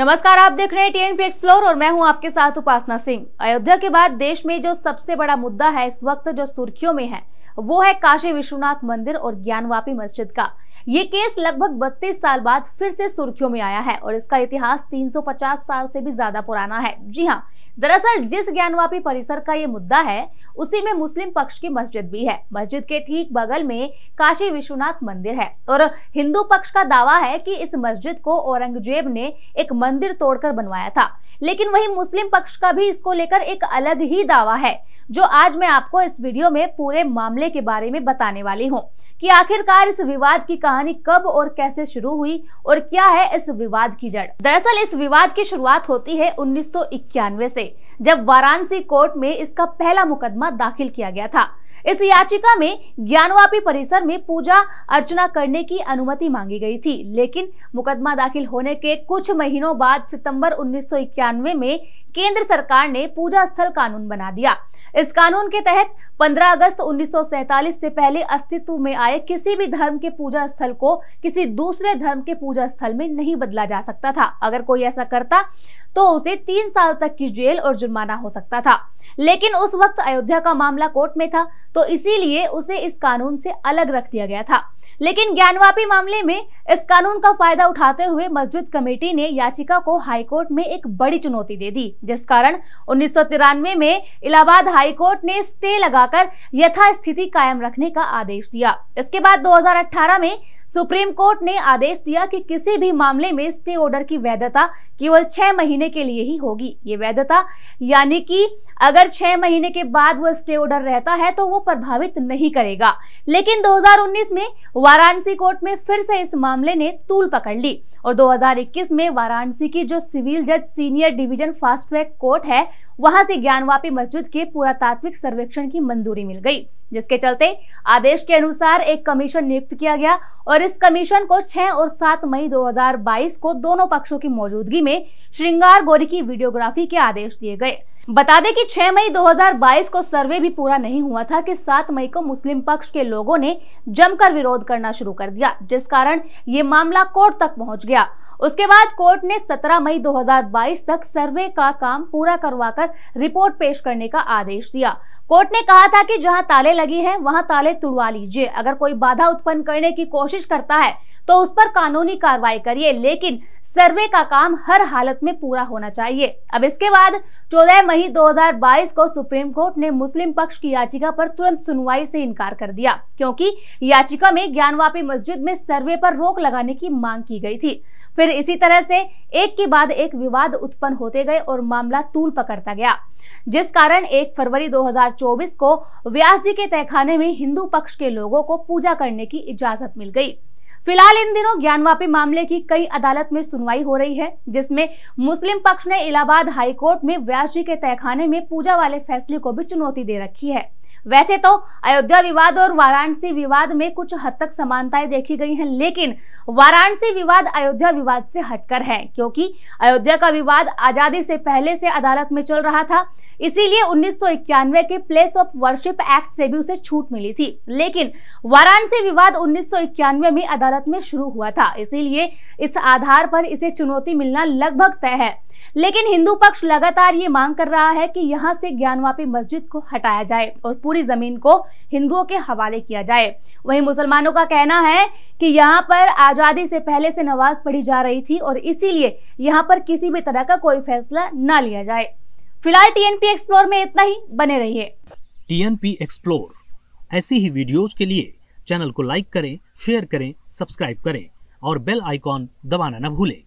नमस्कार, आप देख रहे हैं टीएनपी एक्सप्लोर और मैं हूं आपके साथ उपासना सिंह। अयोध्या के बाद देश में जो सबसे बड़ा मुद्दा है इस वक्त जो सुर्खियों में है वो है काशी विश्वनाथ मंदिर और ज्ञानवापी मस्जिद का। ये केस लगभग 32 साल बाद फिर से सुर्खियों में आया है और इसका इतिहास 350 साल से भी ज्यादा पुराना है। जी हाँ, दरअसल जिस ज्ञानवापी परिसर का ये मुद्दा है उसी में मुस्लिम पक्ष की मस्जिद भी है। मस्जिद के ठीक बगल में काशी विश्वनाथ मंदिर है और हिंदू पक्ष का दावा है कि इस मस्जिद को औरंगजेब ने एक मंदिर तोड़कर बनवाया था, लेकिन वही मुस्लिम पक्ष का भी इसको लेकर एक अलग ही दावा है, जो आज मैं आपको इस वीडियो में पूरे मामले के बारे में बताने वाली हूँ कि आखिरकार इस विवाद की कहानी कब और कैसे शुरू हुई और क्या है इस विवाद की जड़। दरअसल इस विवाद की शुरुआत होती है 1991 से, जब वाराणसी कोर्ट में इसका पहला मुकदमा दाखिल किया गया था। इस याचिका में ज्ञानवापी परिसर में पूजा अर्चना करने की अनुमति मांगी गई थी, लेकिन मुकदमा दाखिल होने के कुछ महीनों बाद सितंबर 1991 में केंद्र सरकार ने पूजा स्थल कानून बना दिया। इस कानून के तहत 15 अगस्त 1947 से पहले अस्तित्व में आए किसी भी धर्म के पूजा स्थल को किसी दूसरे धर्म के पूजा स्थल में नहीं बदला जा सकता था। अगर कोई ऐसा करता तो उसे 3 साल तक की जेल और जुर्माना हो सकता था, लेकिन उस वक्त अयोध्या का मामला कोर्ट में था तो इसीलिए उसे इस कानून से अलग रख दिया गया था। लेकिन ज्ञानवापी मामले में इस कानून का फायदा उठाते हुए मस्जिद कमेटी ने याचिका को हाईकोर्ट में एक बड़ी चुनौती दे दी, जिस कारण 1993 में इलाहाबाद हाईकोर्ट ने स्टे लगाकर यथास्थिति कायम रखने का आदेश दिया। इसके बाद 2018 में सुप्रीम कोर्ट ने आदेश दिया कि किसी भी मामले में स्टे ऑर्डर की वैधता केवल 6 महीने के लिए ही होगी। ये वैधता यानी कि अगर 6 महीने के बाद वो स्टे ऑर्डर रहता है तो वो प्रभावित नहीं करेगा। लेकिन 2019 में वाराणसी कोर्ट में फिर से इस मामले ने तूल पकड़ ली और 2021 में वाराणसी की जो सिविल जज senior division fast track court है वहां से ज्ञानवापी मस्जिद के पुरातात्विक सर्वेक्षण की मंजूरी मिल गई, जिसके चलते आदेश के अनुसार एक कमीशन नियुक्त किया गया और इस कमीशन को 6 और 7 मई 2022 को दोनों पक्षों की मौजूदगी में श्रृंगार गौरी की वीडियोग्राफी के आदेश दिए गए। बता दें कि 6 मई 2022 को सर्वे भी पूरा नहीं हुआ था कि 7 मई को मुस्लिम पक्ष के लोगों ने जमकर विरोध करना शुरू कर दिया, जिस कारण ये मामला कोर्ट तक पहुंच गया। उसके बाद कोर्ट ने 17 मई 2022 तक सर्वे का काम पूरा करवाकर रिपोर्ट पेश करने का आदेश दिया। कोर्ट ने कहा था कि जहां ताले लगी हैं वहां ताले तुड़वा लीजिए। अगर कोई बाधा उत्पन्न करने की कोशिश करता है तो उस पर कानूनी कार्रवाई करिए, लेकिन सर्वे का काम हर हालत में पूरा होना चाहिए। अब इसके बाद 14 मई 2022 को सुप्रीम कोर्ट ने मुस्लिम पक्ष की याचिका पर तुरंत सुनवाई से इनकार कर दिया, क्योंकि याचिका में ज्ञानवापी मस्जिद में सर्वे पर रोक लगाने की मांग की गई थी। फिर इसी तरह से एक के बाद एक विवाद उत्पन्न होते गए और मामला तूल पकड़ता गया, जिस कारण 1 फरवरी 2024 को व्यास जी के तहखाने में हिंदू पक्ष के लोगों को पूजा करने की इजाजत मिल गई। फिलहाल इन दिनों ज्ञानवापी मामले की कई अदालत में सुनवाई हो रही है, जिसमें मुस्लिम पक्ष ने इलाहाबाद हाईकोर्ट में व्यास जी के तहखाने में पूजा वाले फैसले को भी चुनौती दे रखी है। वैसे तो अयोध्या विवाद और वाराणसी विवाद में कुछ हद तक समानताएं देखी गई हैं, लेकिन वाराणसी विवाद अयोध्या विवाद से हटकर है, क्योंकि अयोध्या का विवाद आजादी से पहले से अदालत में चल रहा था। इसीलिए 1991 के प्लेस ऑफ वर्शिप एक्ट से भी उसे छूट मिली थी, लेकिन वाराणसी विवाद 1991 में अदालत में शुरू हुआ था, इसीलिए इस आधार पर इसे चुनौती मिलना लगभग तय है। लेकिन हिंदू पक्ष लगातार ये मांग कर रहा है कि यहाँ से ज्ञानवापी मस्जिद को हटाया जाए और पूरी जमीन को हिंदुओं के हवाले किया जाए। वहीं मुसलमानों का कहना है कि यहाँ पर आजादी से पहले से नमाज पढ़ी जा रही थी और इसीलिए यहाँ पर किसी भी तरह का कोई फैसला न लिया जाए। फिलहाल टीएनपी एक्सप्लोर में इतना ही, बने रहिए। टीएनपी एक्सप्लोर ऐसी ही वीडियोज के लिए चैनल को लाइक करें, शेयर करें, सब्सक्राइब करें और बेल आइकॉन दबाना न भूलें।